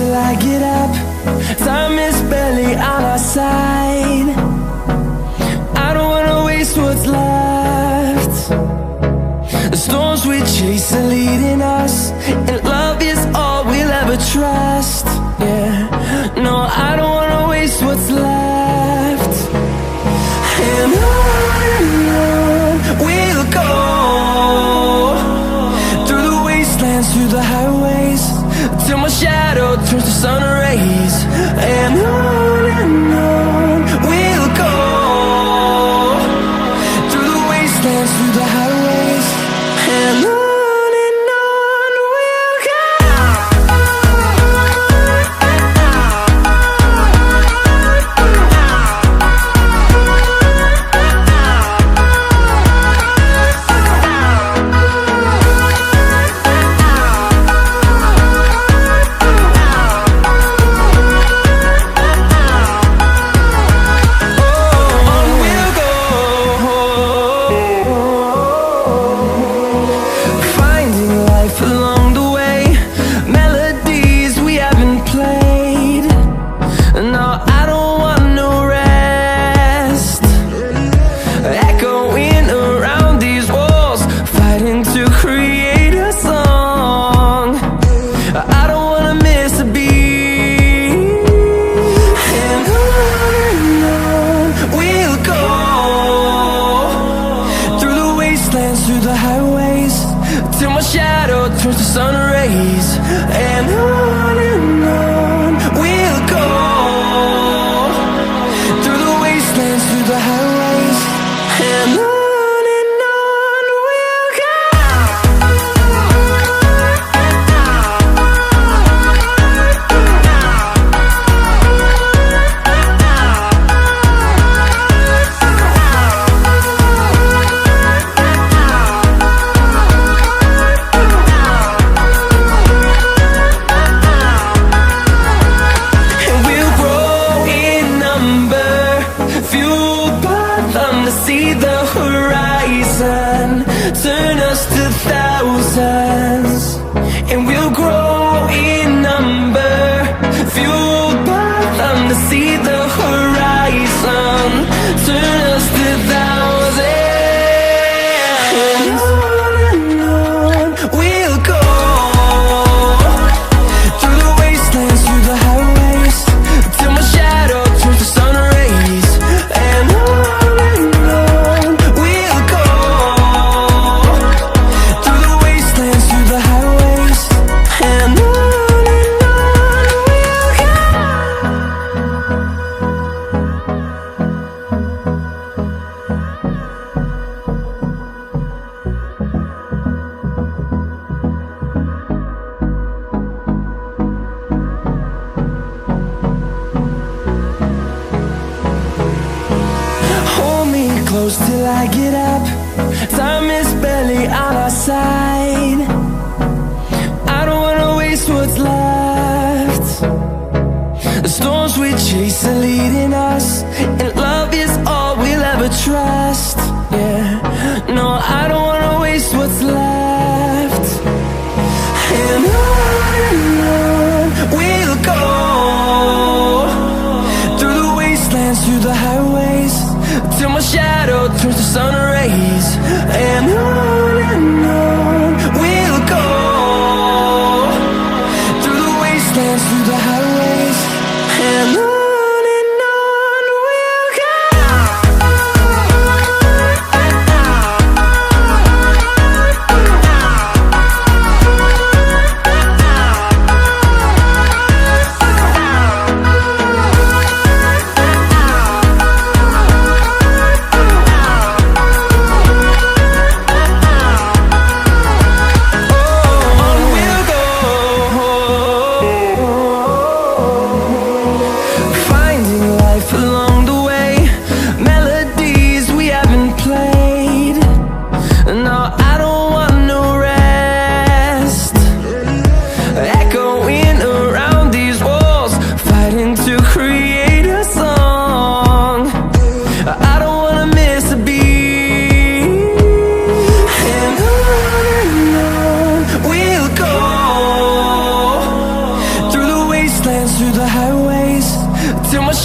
till I get up. Time is barely on our side. I don't wanna waste what's left. The storms we chase are leading us, and love is all we'll ever trust. Yeah, no, I don't wanna waste what's left. And on we'll go, through the wastelands, through the highways, till my shadow turns to sun rays. And on we'll go, through the wastelands, through the highways, and on we'll go. Through the highways, till my shadow turns to sun rays. And on we'll go, through the wastelands, through the highways, and on we'll go. See the horizon, turn us to thousands, and we'll grow in number, fueled by them. To see the horizon, turn us to thousands, and on we'll go, through the wastelands, through the highways, till my shadow turns to sun rays. And close till I get up. Time is barely on our side. I don't wanna waste what's left. The storms we chase are leading us, and love is all we'll ever trust. Yeah, no, I don't wanna waste what's left. And on we'll go, through the wastelands, through the highways, till my shadow turns to sun rays. And on we'll go, through the wastelands, through the highways, and on we'll go.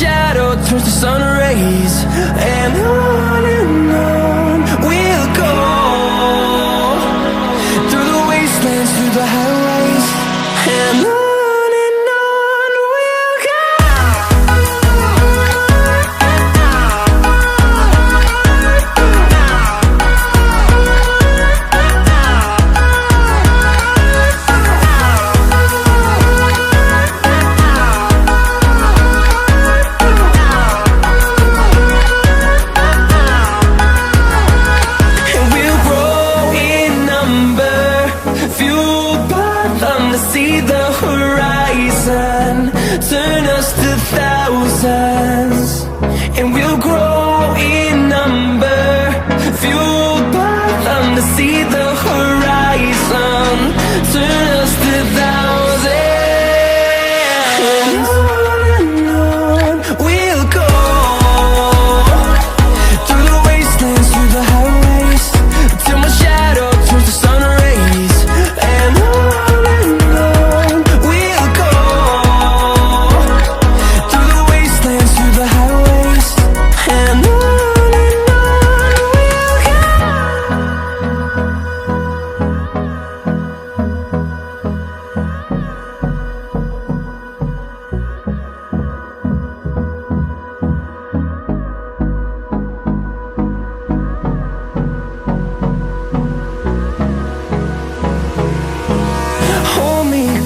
shadow turns to sun rays. And on we'll go, through the wastelands, through the highways. And on we'll go. See the horizon, turn us to thousands, and we'll grow in number, fueled by them to see the horizon, turn us to thousands. And on we'll go, through the wastelands, through the highways, till my shadow turns to sun rays. And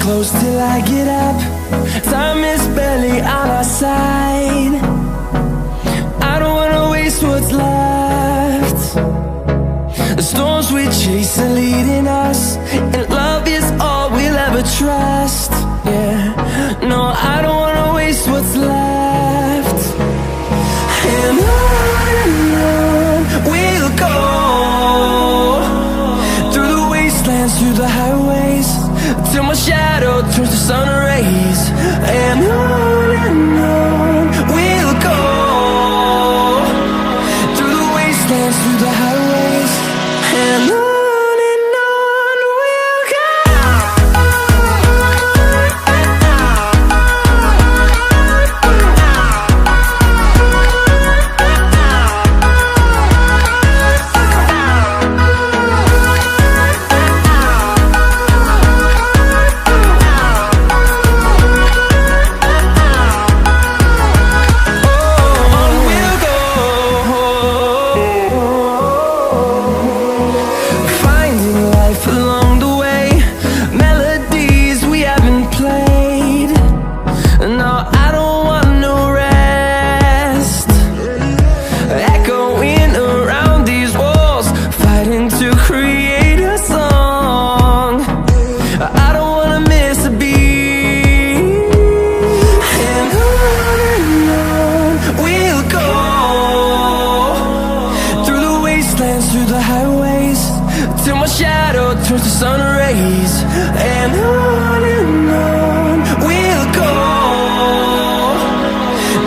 close till I get up. Time is barely on our side. I don't wanna waste what's left. The storms we chase are leading us, and love is all we'll ever trust. Yeah, no, I don't wanna waste what's left. And on we'll go, through the wastelands, through the highways, till my shadow turns to sun rays. And on we'll go, through the wastelands, through the highways. And on we'll go. Through the highways, till my shadow turns to sun rays. And on we'll go,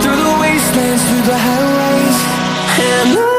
through the wastelands, through the highways. And on